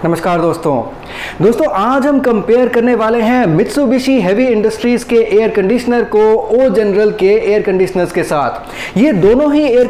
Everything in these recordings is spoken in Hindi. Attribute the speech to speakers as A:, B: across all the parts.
A: नमस्कार दोस्तों आज हम कंपेयर करने वाले हैं मित्सुबिशी हेवी इंडस्ट्रीज के एयर कंडीशनर को ओ जनरल के एयर कंडीशनर्स के साथ। ये दोनों ही एयर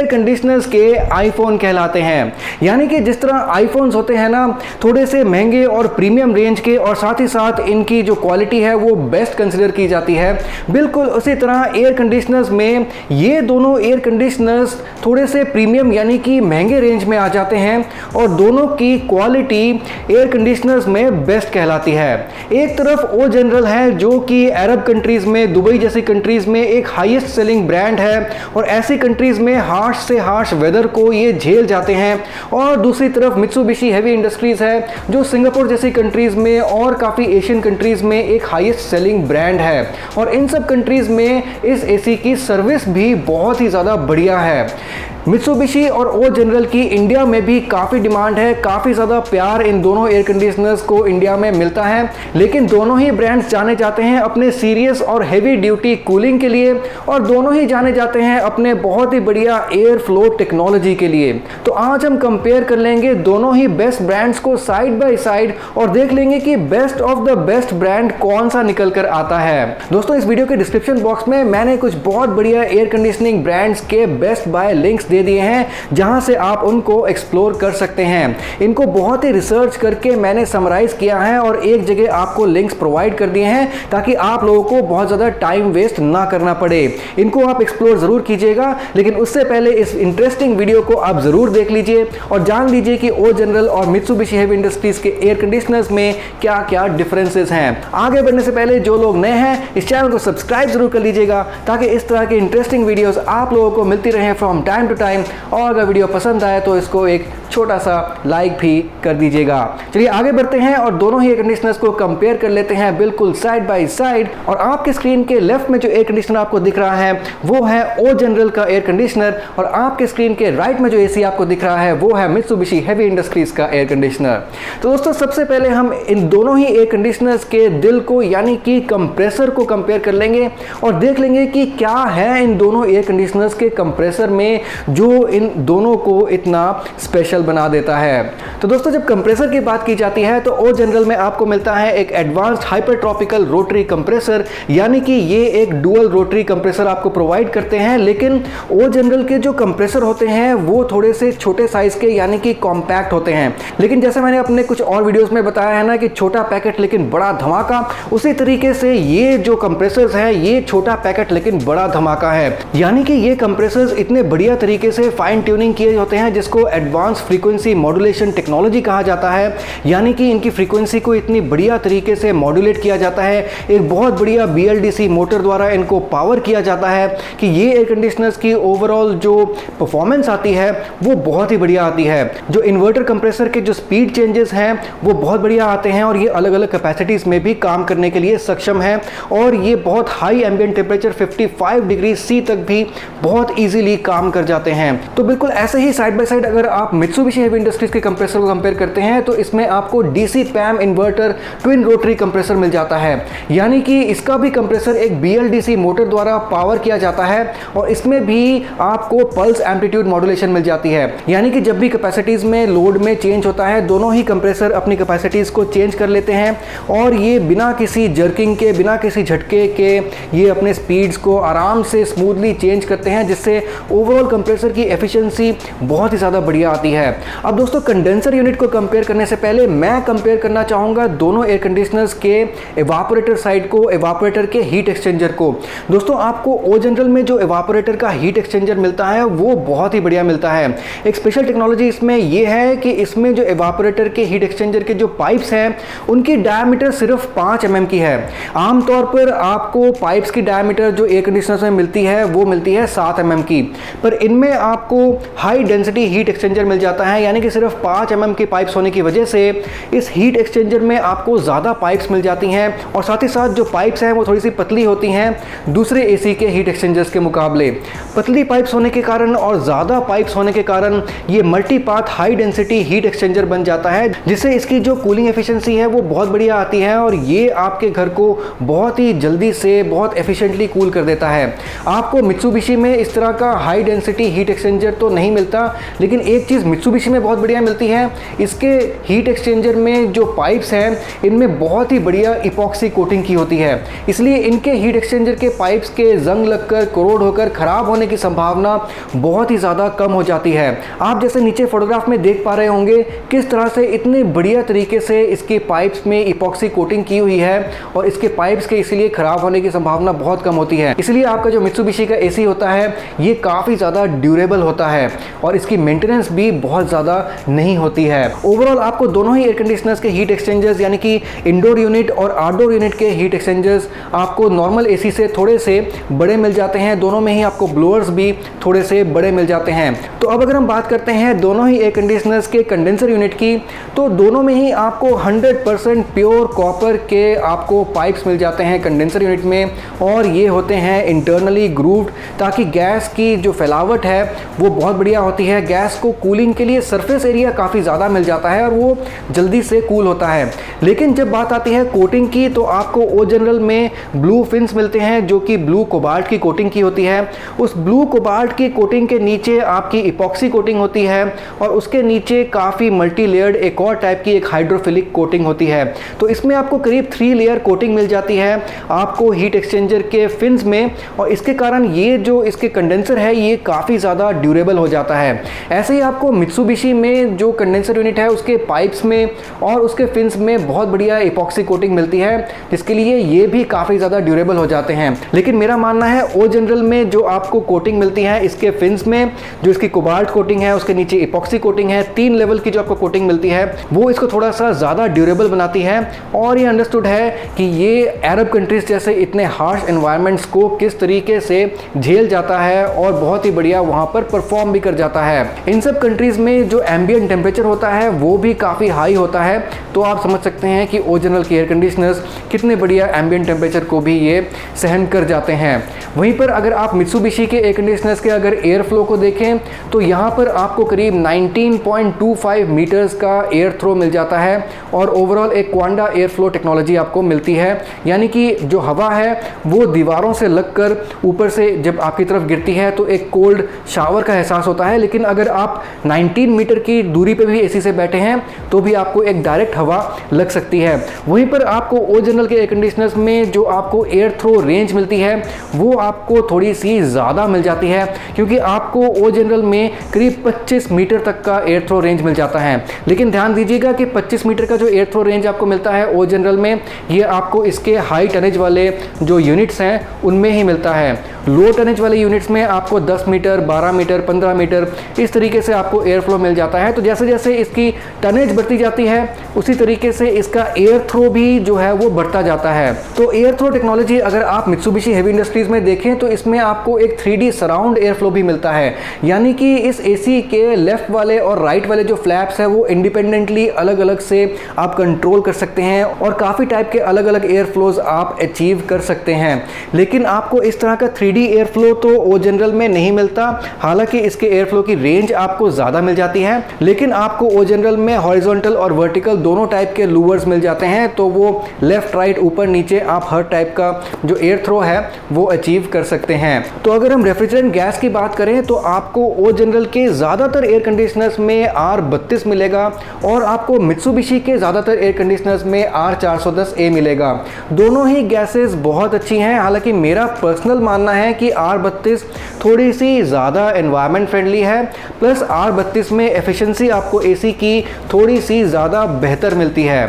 A: कंडीशनर्स के आईफोन कहलाते हैं। यानी कि जिस तरह आईफोन्स होते हैं ना, थोड़े से महंगे और प्रीमियम रेंज के, और साथ ही साथ इनकी जो क्वालिटी है वो बेस्ट कंसिडर की जाती है, बिल्कुल उसी तरह एयर कंडीशनर्स में ये दोनों एयर कंडीशनर्स थोड़े से प्रीमियम यानी कि महंगे रेंज में आ जाते हैं और दोनों की क्वालिटी एयर कंडीशनर्स में बेस्ट कहलाती है। एक तरफ ओ जनरल है जो कि अरब कंट्रीज में, दुबई जैसी कंट्रीज में एक हाईएस्ट सेलिंग ब्रांड है और ऐसी कंट्रीज में हार्श से हार्श वेदर को ये झेल जाते हैं, और दूसरी तरफ मित्सुबिशी हेवी इंडस्ट्रीज है जो सिंगापुर जैसी कंट्रीज में और काफ़ी एशियन कंट्रीज में एक हाईएस्ट सेलिंग ब्रांड है, और इन सब कंट्रीज में इस एसी की सर्विस भी बहुत ही ज़्यादा बढ़िया है। मित्सुबिशी और ओ जनरल की इंडिया में भी काफ़ी डिमांड है, काफ़ी ज़्यादा प्यार इन दोनों एयर कंडीशनर्स को इंडिया में मिलता है, लेकिन दोनों ही ब्रांड्स जाने जाते हैं अपने सीरियस और हेवी ड्यूटी कूलिंग के लिए, और दोनों ही जाने जाते हैं अपने बहुत ही बढ़िया एयर फ्लो टेक्नोलॉजी के लिए। तो आज हम कंपेयर कर लेंगे दोनों ही बेस्ट ब्रांड्स को साइड बाय साइड और देख लेंगे कि best of the best brand कौन सा निकल कर आता है। दोस्तों, इस वीडियो के डिस्क्रिप्शन बॉक्स में मैंने कुछ बहुत बढ़िया एयर कंडीशनिंग ब्रांड्स के बेस्ट बाय लिंक्स दे दिए हैं, जहां से आप उनको एक्सप्लोर कर सकते हैं। इनको बहुत ही रिसर्च करके मैंने समराइज किया है और एक जगह आपको लिंक्स प्रोवाइड कर दिए हैं ताकि आप लोगों को बहुत ज़्यादा टाइम वेस्ट ना करना पड़े। इनको आप एक्सप्लोर ज़रूर कीजिएगा, लेकिन उससे पहले इस इंटरेस्टिंग वीडियो को आप ज़रूर देख लीजिए और जान लीजिए कि ओ जनरल और मित्सुबिशी हेवी इंडस्ट्रीज के एयर कंडीशनर्स में क्या क्या डिफरेंसेस हैं। आगे बढ़ने से पहले जो लोग नए हैं इस चैनल को सब्सक्राइब जरूर कर लीजिएगा ताकि इस तरह की इंटरेस्टिंग वीडियोस आप लोगों को मिलती रहे फ्रॉम टाइम टू टाइम, और अगर वीडियो पसंद आए तो इसको एक छोटा सा लाइक भी कर दीजिएगा। चलिए आगे बढ़ते हैं और दोनों ही एयर कंडीशनर्स को कंपेयर कर लेते हैं बिल्कुल साइड बाय साइड। और आपके स्क्रीन के लेफ्ट में जो एयर कंडीशनर आपको दिख रहा है वो है ओ जनरल का एयर कंडीशनर, और आपके स्क्रीन के राइट में जो एसी आपको दिख रहा है वो है मित्सुबिशी हेवी इंडस्ट्रीज का एयर कंडीशनर। तो दोस्तों, सबसे पहले हम इन दोनों ही एयर कंडीशनर्स के दिल को यानी कि कंप्रेसर को कंपेयर कर लेंगे और देख लेंगे कि क्या है इन दोनों एयर कंडीशनर्स के कंप्रेसर में जो इन दोनों को इतना स्पेशल बना देता है। तो दोस्तों, जब कंप्रेसर की बात की जाती है तो ओ जनरल में आपको मिलता है एक एडवांस्ड हाइपरट्रॉपिकल रोटरी कंप्रेसर, यानी कि ये एक डुअल रोटरी कंप्रेसर आपको प्रोवाइड करते हैं। लेकिन ओ जनरल के जो कंप्रेसर होते हैं वो थोड़े से छोटे साइज के यानी कि कॉम्पैक्ट होते हैं। लेकिन जैसे मैंने अपने कुछ और वीडियोस में बताया है ना कि छोटा पैकेट लेकिन बड़ा धमाका, उसी तरीके से ये जो कंप्रेसर्स है ये छोटा पैकेट लेकिन बड़ा धमाका है। यानी कि ये कंप्रेसर्स इतने बढ़िया तरीके से फाइन ट्यूनिंग किए होते हैं जिसको एडवांस फ्रीक्वेंसी मॉड्यूलेशन टेक्नोलॉजी कहा जाता है। यानी कि इनकी फ्रीक्वेंसी को इतनी बढ़िया तरीके से मॉड्यूलेट किया जाता है, एक बहुत बढ़िया BLDC मोटर द्वारा इनको पावर किया जाता है कि ये एयर कंडीशनर्स की ओवरऑल जो परफॉर्मेंस आती है वो बहुत ही बढ़िया आती है। जो इन्वर्टर कंप्रेसर के जो स्पीड चेंजेस हैं वो बहुत बढ़िया आते हैं और ये अलग अलग कैपेसिटीज में भी काम करने के लिए सक्षम है, और ये बहुत high ambient temperature 55 degree C तक भी बहुत ईजिली काम कर जाते हैं। तो बिल्कुल ऐसे ही साइड बाय साइड अगर आप मित्सुबिशी हेवी इंडस्ट्रीज के कंप्रेसर को कंपेयर करते हैं तो इसमें आपको DC PAM inverter twin rotary compressor मिल जाता है। यानी कि इसका भी कंप्रेसर एक BLDC मोटर द्वारा पावर किया जाता है, और इसमें भी आपको पल्स एम्पलीट्यूड मॉड्यूलेशन मिल जाती है। यानी कि जब भी कैपेसिटीज में लोड में चेंज होता है दोनों ही कंप्रेसर अपनी कैपेसिटीज को चेंज कर लेते हैं, और ये बिना किसी जर्किंग के, बिना किसी झटके के ये अपने स्पीड्स को आराम से स्मूथली चेंज करते हैं, जिससे ओवरऑल कंप्रेसर की एफिशिएंसी बहुत ही ज़्यादा बढ़िया आती है। अब दोस्तों, कंडेंसर यूनिट को कंपेयर करने से पहले मैं कंपेयर करना चाहूँगा दोनों एयर कंडीशनर्स के एवापोरेटर साइड को, एवापोरेटर के हीट एक्सचेंजर को। दोस्तों, आपको ओ जनरल में जो एवापोरेटर का हीट एक्सचेंजर मिलता है वो बहुत ही बढ़िया मिलता है। एक स्पेशल टेक्नोलॉजी इसमें यह है कि इसमें जो एवापोरेटर के हीट एक्सचेंजर के जो पाइप्स हैं उनकी डायमीटर सिर्फ 5 mm की है। आमतौर पर आपको पाइप्स की डायमीटर जो एयर कंडीशनर्स में मिलती है वो मिलती है 7 mm की, पर इनमें आपको हाई डेंसिटी हीट एक्सचेंजर मिल जाता है। यानी कि सिर्फ 5 mm की पाइप्स होने की वजह से इस हीट एक्सचेंजर में आपको ज़्यादा पाइप्स मिल जाती हैं, और साथ ही साथ जो पाइप्स हैं वो थोड़ी सी पतली होती हैं दूसरे एसी के हीट एक्सचेंजर्स के मुकाबले। पतली पाइप्स होने के कारण और ज़्यादा पाइप्स होने के कारण ये multi path high density heat exchanger बन जाता है, जिससे इसकी जो कूलिंग एफिशिएंसी है वो बहुत बढ़िया आती है, और ये आपके घर को बहुत ही जल्दी से बहुत एफिशिएंटली कूल कर देता है। आपको मित्सुबिशी में इस तरह का हाई डेंसिटी हीट एक्सचेंजर तो नहीं मिलता, लेकिन एक चीज़ मित्सुबिशी में बहुत बढ़िया मिलती है हैं इसके हीट एक्सचेंजर में जो पाइप्स हैं इनमें बहुत ही बढ़िया इपॉक्सी कोटिंग की होती है, इसलिए इनके हीट एक्सचेंजर के पाइप्स के जंग लगकर कोरोड होकर ख़राब होने की संभावना बहुत ही ज़्यादा कम हो जाती है। आप जैसे नीचे फोटोग्राफ में देख पा रहे होंगे किस तरह से इतने बढ़िया तरीके से इसके पाइप्स में इपॉक्सी कोटिंग की हुई है और इसके पाइप्स के इसलिए ख़राब होने की संभावना बहुत कम होती है। इसलिए आपका जो मित्सुबिशी का एसी होता है ये काफ़ी ज़्यादा ड्यूरेबल होता है और इसकी मेंटेनेंस भी बहुत ज़्यादा नहीं होती है। ओवरऑल आपको दोनों ही एयर कंडीशनर्स के हीट एक्सचेंजर्स यानी कि इंडोर यूनिट और आउटडोर यूनिट के हीट एक्सचेंजर्स आपको नॉर्मल एसी से थोड़े से बड़े मिल जाते हैं। दोनों में ही आपको ब्लोअर्स भी थोड़े से बड़े मिल जाते हैं। तो अब अगर हम बात करते हैं दोनों ही एयर कंडीशनर्स के कंडेंसर यूनिट की, तो दोनों में ही आपको 100% प्योर कॉपर के आपको पाइप्स मिल जाते हैं कंडेंसर यूनिट में और ये होते हैं इंटरनली ग्रूव्ड, ताकि गैस की जो फैलावट है वो बहुत बढ़िया होती है। गैस को कूलिंग के लिए सरफेस एरिया काफ़ी ज़्यादा मिल जाता है और वो जल्दी से कूल होता है। लेकिन जब बात आती है कोटिंग की तो आपको ओ जनरल में ब्लू फिन्स मिलते हैं जो कि ब्लू कोबाल्ट की कोटिंग की होती है। उस ब्लू कोबाल्ट की कोटिंग के नीचे आपकी इपॉक्सी कोटिंग होती है और उसके नीचे काफ़ी मल्टी लेयर्ड एक और टाइप की एक हाइड्रोफिलिक कोटिंग होती है। तो इसमें आपको करीब 3 लेयर कोटिंग मिल जाती है आपको हीट एक्सचेंजर के फिन्स में और इसके कारण ये जो इसके कंडेंसर है ये काफ़ी ज़्यादा ड्यूरेबल हो जाता है। ऐसे ही आपको मित्सुबिशी में जो कंडेंसर यूनिट है उसके पाइप्स में और उसके फिन्स में बहुत बढ़िया इपॉक्सी कोटिंग मिलती है जिसके लिए ये भी काफ़ी ज़्यादा ड्यूरेबल हो जाते हैं। लेकिन मेरा मानना है ओ जनरल में जो आपको कोटिंग मिलती है इसके फिन्स में जो इसकी कोबाल्ट कोटिंग है उसके नीचे इपॉक्सी कोटिंग है, 3 लेवल की जो आपको कोटिंग मिलती है वो इसको थोड़ा सा ज़्यादा ड्यूरेबल बनाती है। और ये अंडरस्टूड है कि ये अरब कंट्रीज जैसे इतने हार्श एनवायरनमेंट्स को किस तरीके से झेल जाता है और बहुत ही बढ़िया वहाँ पर परफॉर्म भी कर जाता है। इन सब कंट्रीज़ में जो एम्बिएंट टेम्परेचर होता है वो भी काफ़ी हाई होता है, तो आप समझ सकते हैं कि ओ जनरल के एयर कंडीशनर्स कितने बढ़िया एम्बिएंट टेम्परेचर को भी ये सहन कर जाते हैं। वहीं पर अगर आप मित्सुबिशी के एयर कंडीशनर्स के अगर एयर फ्लो को देखें तो यहाँ पर आपको करीब 19.25 मीटर्स का एयर थ्रो मिल जाता है और ओवरऑल एक क्वांडा एयर फ्लो टेक्नोलॉजी आपको मिलती है, यानी कि जो हवा है वो दीवारों से लगकर ऊपर से जब आपकी तरफ गिरती है तो एक कोल्ड शावर का एहसास होता है। लेकिन अगर आप 19 मीटर की दूरी पे भी एसी से बैठे हैं तो भी आपको एक डायरेक्ट हवा लग सकती है। वहीं पर आपको ओ जनरल के एयर कंडीशनर्स में जो आपको एयर थ्रो रेंज मिलती है वो आपको थोड़ी सी ज़्यादा मिल जाती है, क्योंकि आपको ओ जनरल में करीब 25 मीटर तक का एयर थ्रो रेंज मिल जाता है। लेकिन ध्यान दीजिएगा कि 25 मीटर का जो एयर थ्रो रेंज आपको मिलता है ओ जनरल में ये आपको इसके हाई टनेज वाले जो यूनिट्स हैं उनमें ही मिलता है। लो टनेज वाले यूनिट्स में आपको 10 मीटर, 12 मीटर, 15 मीटर इस तरीके से आपको एयर फ्लो मिल जाता है। तो जैसे जैसे इसकी टनेज बढ़ती जाती है उसी तरीके से इसका एयर थ्रो भी जो है वो बढ़ता जाता है। तो एयर थ्रो टेक्नोलॉजी अगर आप मित्सुबिशी हेवी इंडस्ट्रीज में देखें तो इसमें आपको एक 3D सराउंड एयर फ्लो भी मिलता है, यानी कि इस एसी के लेफ्ट वाले और राइट वाले जो फ्लैप्स है वो इंडिपेंडेंटली अलग अलग से आप कंट्रोल कर सकते हैं और काफ़ी टाइप के अलग अलग एयर फ्लोज आप अचीव कर सकते हैं। लेकिन आपको इस तरह का 3D एयर फ्लो तो ओ जनरल में नहीं मिलता। हालांकि इसके एयर फ्लो की रेंज आपको ज़्यादा मिल जाती है, लेकिन आपको ओ जनरल में हॉरिजॉन्टल और वर्टिकल दोनों टाइप के लूवर्स मिल जाते हैं, तो वो लेफ्ट राइट ऊपर नीचे आप हर टाइप का जो एयर थ्रो है वो अचीव कर सकते हैं। तो अगर हम रेफ्रिजरेंट गैस की बात करें तो आपको ओ जनरल के ज़्यादातर एयर कंडीशनर्स में R32 मिलेगा और आपको मित्सुबिशी के ज़्यादातर एयर कंडीशनर्स में R410A मिलेगा। दोनों ही गैसेस बहुत अच्छी हैं। हालांकि मेरा पर्सनल मानना है कि R32 थोड़ी सी ज़्यादा एनवायरनमेंट फ्रेंडली है, प्लस R32 में एफिशिएंसी आपको एसी की थोड़ी सी ज़्यादा बेहतर मिलती है।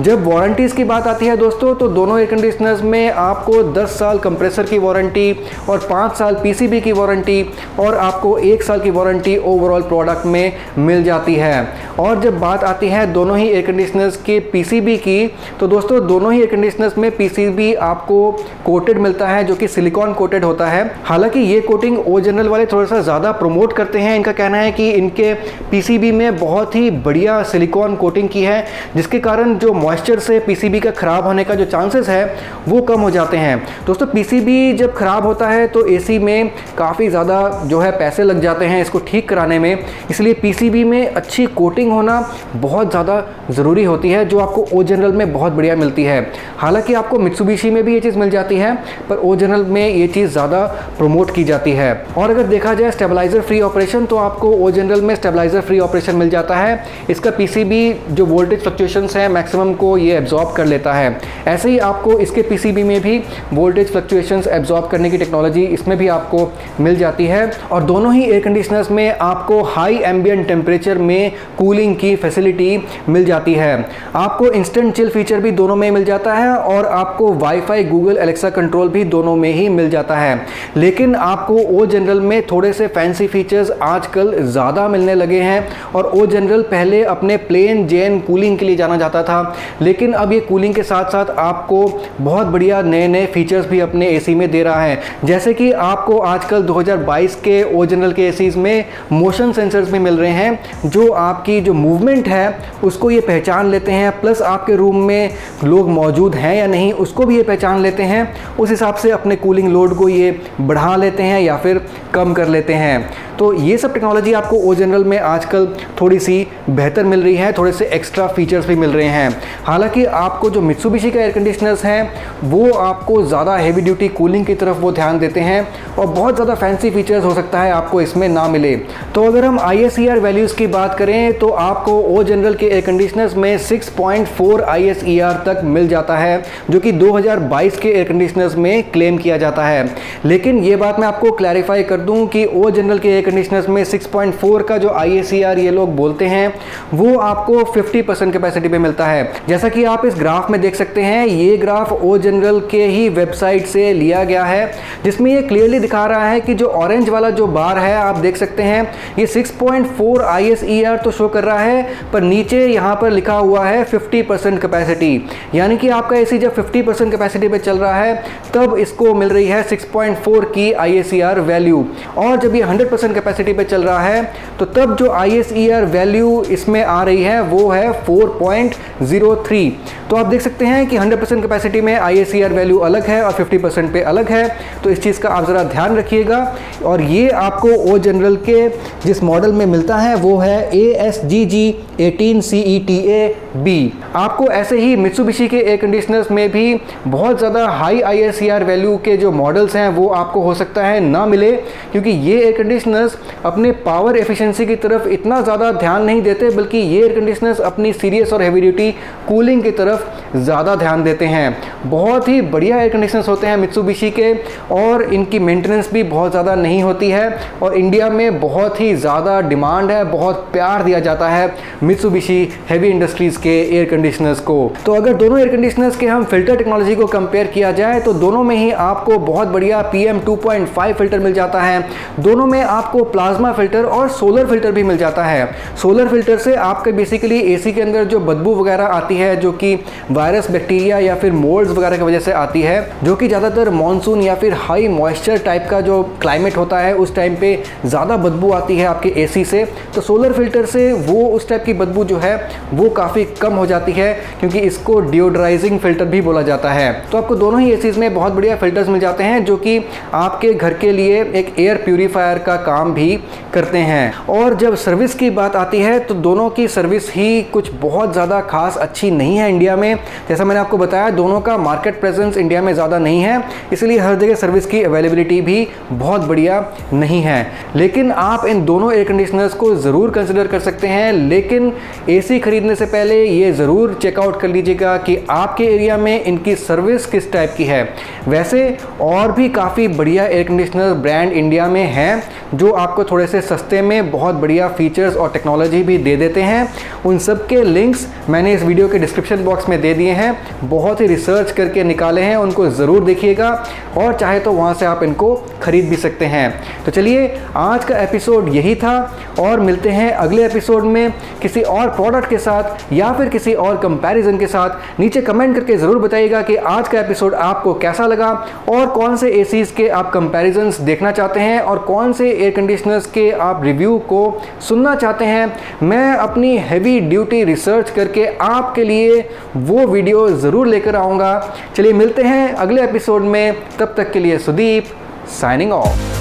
A: जब वारंटीज़ की बात आती है दोस्तों तो दोनों एयर कंडीशनर्स में आपको 10 साल कंप्रेसर की वारंटी और 5 साल पीसीबी की वारंटी और आपको 1 साल की वारंटी ओवरऑल प्रोडक्ट में मिल जाती है। और जब बात आती है दोनों ही एयर कंडीशनर्स के पीसीबी की तो दोस्तों दोनों ही एयर कंडीशनर्स में पीसीबी आपको कोटेड मिलता है जो कि सिलिकॉन कोटेड होता है। हालांकि ये कोटिंग ओ जनरल वाले थोड़ा सा ज़्यादा प्रमोट करते हैं। इनका कहना है कि इनके पीसीबी में बहुत ही बढ़िया सिलिकॉन कोटिंग की है जिसके कारण जो मॉइस्चर से पीसीबी का ख़राब होने का जो चांसेस है वो कम हो जाते हैं। दोस्तों पीसीबी जब ख़राब होता है तो एसी में काफ़ी ज़्यादा जो है पैसे लग जाते हैं इसको ठीक कराने में, इसलिए पीसीबी में अच्छी कोटिंग रेटिंग होना बहुत ज़्यादा ज़रूरी होती है, जो आपको ओ जनरल में बहुत बढ़िया मिलती है। हालांकि आपको मित्सुबिशी में भी ये चीज़ मिल जाती है, पर ओ जनरल में ये चीज़ ज़्यादा प्रमोट की जाती है। और अगर देखा जाए स्टेबलाइज़र फ्री ऑपरेशन, तो आपको ओ जनरल में स्टेबलाइज़र फ्री ऑपरेशन मिल जाता है। इसका पीसीबी जो वोल्टेज फ्लक्चुएशंस हैं मैक्सिमम को ये एब्जॉर्ब कर लेता है। ऐसे ही आपको इसके पीसीबी में भी वोल्टेज फ्लक्चुएशंस एब्जॉर्ब करने की टेक्नोलॉजी इसमें भी आपको मिल जाती है। और दोनों ही एयर कंडीशनर्स में आपको हाई एम्बिएंट टेम्परेचर में कूलिंग की फैसिलिटी मिल जाती है। आपको इंस्टेंट चिल फीचर भी दोनों में मिल जाता है और आपको वाईफाई, गूगल एलेक्सा कंट्रोल भी दोनों में ही मिल जाता है। लेकिन आपको ओ जनरल में थोड़े से फैंसी फीचर्स आजकल ज़्यादा मिलने लगे हैं। और ओ जनरल पहले अपने प्लेन जेन कूलिंग के लिए जाना जाता था, लेकिन अब ये कूलिंग के साथ साथ आपको बहुत बढ़िया नए नए फीचर्स भी अपने एसी में दे रहा है। जैसे कि आपको आजकल 2022 के ओ जनरल के एसीज में मोशन सेंसर्स भी मिल रहे हैं, जो आपकी जो मूवमेंट है उसको ये पहचान लेते हैं, प्लस आपके रूम में लोग मौजूद हैं या नहीं उसको भी ये पहचान लेते हैं। उस हिसाब से अपने कूलिंग लोड को ये बढ़ा लेते हैं या फिर कम कर लेते हैं। तो ये सब टेक्नोलॉजी आपको ओ जनरल में आजकल थोड़ी सी बेहतर मिल रही है, थोड़े से एक्स्ट्रा फीचर्स भी मिल रहे हैं। हालांकि आपको जो मित्सुबिशी का एयर कंडीशनर्स हैं वो आपको ज़्यादा हेवी ड्यूटी कूलिंग की तरफ वो ध्यान देते हैं और बहुत ज़्यादा फैंसी फीचर्स हो सकता है आपको इसमें ना मिले। तो अगर हम ISER वैल्यूज़ की बात करें तो आपको ओ जनरल के एयर कंडीशनर्स में 6.4 ISER तक मिल जाता है, जो कि 2022 के एयर कंडीशनर्स में क्लेम किया जाता है। लेकिन ये बात मैं आपको क्लैरिफाई कर दूं कि ओ जनरल के एयर कंडीशनर्स में 6.4 का जो ISER ये लोग बोलते हैं वो आपको 50% कैपेसिटी पे मिलता है। जैसा कि आप इस ग्राफ में देख सकते हैं, ये ग्राफ ओ जनरल के ही वेबसाइट से लिया गया है, जिसमें ये क्लियरली दिखा रहा है कि जो ऑरेंज वाला जो बार है आप देख सकते हैं ये 6.4 ISER तो शो कर रहा है, पर नीचे यहाँ पर लिखा हुआ है 50% कैपेसिटी। यानी कि आपका एसी जब 50% कैपेसिटी पे चल रहा है तब इसको मिल रही है 6.4 की ISER वैल्यू, और जब ये 100% कैपेसिटी पे चल रहा है तो तब जो ISER वैल्यू इसमें आ रही है वो है 4.03। तो आप देख सकते हैं कि 100% कैपेसिटी में ISER वैल्यू अलग है और 50% पे अलग है। तो इस चीज़ का आप ज़रा ध्यान रखिएगा। और ये आपको ओ जनरल के जिस मॉडल में मिलता है वो है ASGG 18CETA-B। आपको ऐसे ही मित्सुबिशी के एयर कंडीशनर्स में भी बहुत ज़्यादा हाई ISER वैल्यू के जो मॉडल्स हैं वो आपको हो सकता है ना मिले, क्योंकि ये एयर कंडीशनर्स अपने पावर एफिशिएंसी की तरफ इतना ज़्यादा ध्यान नहीं देते, बल्कि ये एयर कंडीशनर्स अपनी सीरियस और हेवी ड्यूटी कूलिंग की तरफ ज़्यादा ध्यान देते हैं। बहुत ही बढ़िया एयर कंडीशनर्स होते हैं मित्सुबिशी के, और इनकी मेंटेनेंस भी बहुत ज़्यादा नहीं होती है, और इंडिया में बहुत ही ज़्यादा डिमांड है, बहुत प्यार दिया जाता है मित्सुबिशी हेवी इंडस्ट्रीज़ के एयर कंडीशनर्स को। तो अगर दोनों एयर कंडीशनर्स के हम फिल्टर टेक्नोलॉजी को कंपेयर किया जाए तो दोनों में ही आपको बहुत बढ़िया PM 2.5 फिल्टर मिल जाता है। दोनों में आपको प्लाज्मा फिल्टर और सोलर फिल्टर भी मिल जाता है। सोलर फिल्टर से आपके बेसिकली एसी के अंदर जो बदबू वगैरह आती है, जो कि वायरस, बैक्टीरिया या फिर मोल्ड्स वगैरह की वजह से आती है, जो कि ज़्यादातर मानसून या फिर हाई मॉइस्चर टाइप का जो क्लाइमेट होता है उस टाइम पे ज़्यादा बदबू आती है आपके एसी से, तो सोलर फिल्टर से वो उस टाइप की बदबू जो है वो काफ़ी कम हो जाती है, क्योंकि इसको डिओड्राइजिंग फिल्टर भी बोला जाता है। तो आपको दोनों ही एसीज में बहुत बढ़िया फिल्टर्स मिल जाते हैं, जो कि आपके घर के लिए एक एयर प्यूरीफायर का काम भी करते हैं। और जब सर्विस की बात आती है तो दोनों की सर्विस ही कुछ बहुत ज़्यादा खास अच्छी नहीं है इंडिया में। जैसा मैंने आपको बताया, दोनों का मार्केट प्रेजेंस इंडिया में ज़्यादा नहीं है, इसलिए हर जगह सर्विस की अवेलेबिलिटी भी बहुत बढ़िया नहीं है। लेकिन आप इन दोनों एयर कंडीशनर्स को ज़रूर कंसिडर कर सकते हैं, लेकिन एसी खरीदने से पहले ये ज़रूर चेकआउट कर लीजिएगा कि आपके एरिया में इनकी सर्विस किस टाइप की है। वैसे और भी काफ़ी बढ़िया एयर कंडीशनर ब्रांड इंडिया में हैं, जो आपको थोड़े से सस्ते में बहुत बढ़िया फीचर्स और टेक्नोलॉजी भी दे देते हैं। उन सब के लिंक्स मैंने इस वीडियो के डिस्क्रिप्शन बॉक्स में दे दिए हैं। बहुत ही रिसर्च करके निकाले हैं, उनको ज़रूर देखिएगा, और चाहे तो वहाँ से आप इनको खरीद भी सकते हैं। तो चलिए, आज का एपिसोड यही था, और मिलते हैं अगले एपिसोड में किसी और प्रोडक्ट के साथ या फिर किसी और कंपैरिजन के साथ। नीचे कमेंट करके ज़रूर बताइएगा कि आज का एपिसोड आपको कैसा लगा, और कौन से एसीज़ के आप कंपैरिजन्स देखना चाहते हैं, और कौन से एयर कंडीशनर्स के आप रिव्यू को सुनना चाहते हैं। मैं अपनी हेवी ड्यूटी रिसर्च करके आपके लिए वो वीडियो ज़रूर लेकर आऊँगा। चलिए, मिलते हैं अगले एपिसोड में। तब तक के लिए सुदीप साइनिंग ऑफ।